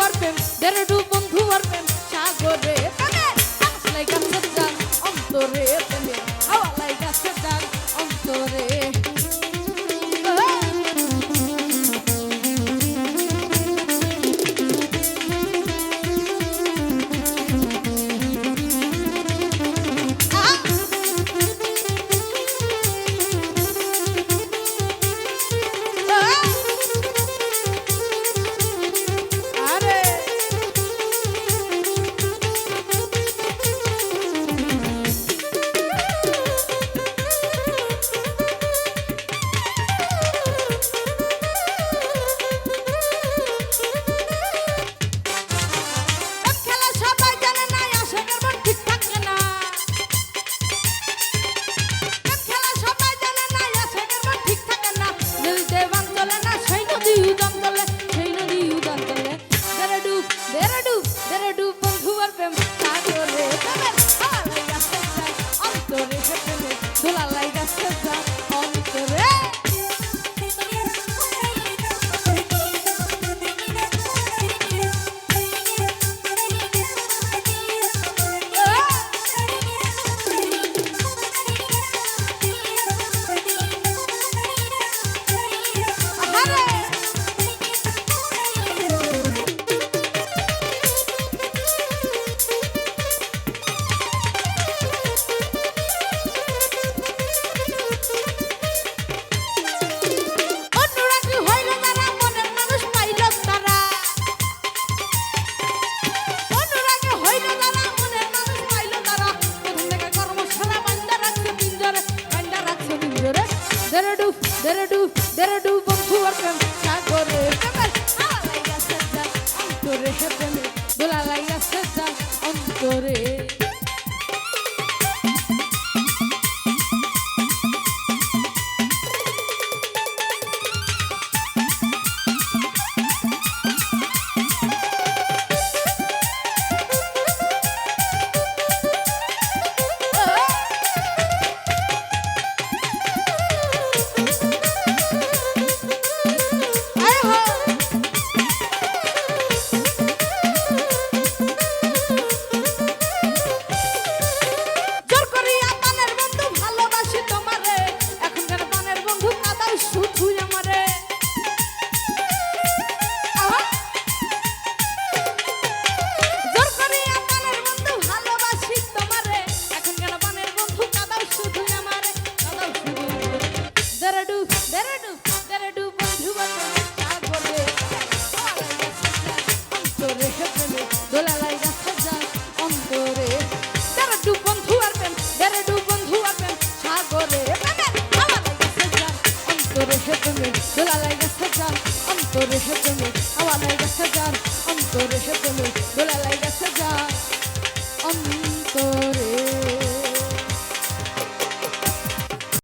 আর প্রেম দেড়ডু বন্ধু আর প্রেম সাগরে প্রেমের গাছের জান অন্তরে প্রেমের হাওয়ালাই গাছের জান অন্তরে দেড়ডু বন্ধু আর প্রেম সাগরে প্রেমের হাওয়ালাই গাছের জান অন্তরে প্রেমের দোলালাই গাছের জান অন্তরে দোলালাই গাছের জান অন্তরে প্রেমে হাওয়ালাই গাছের জান অন্তরে প্রেমে দোলালাই গাছের জান অন্তরে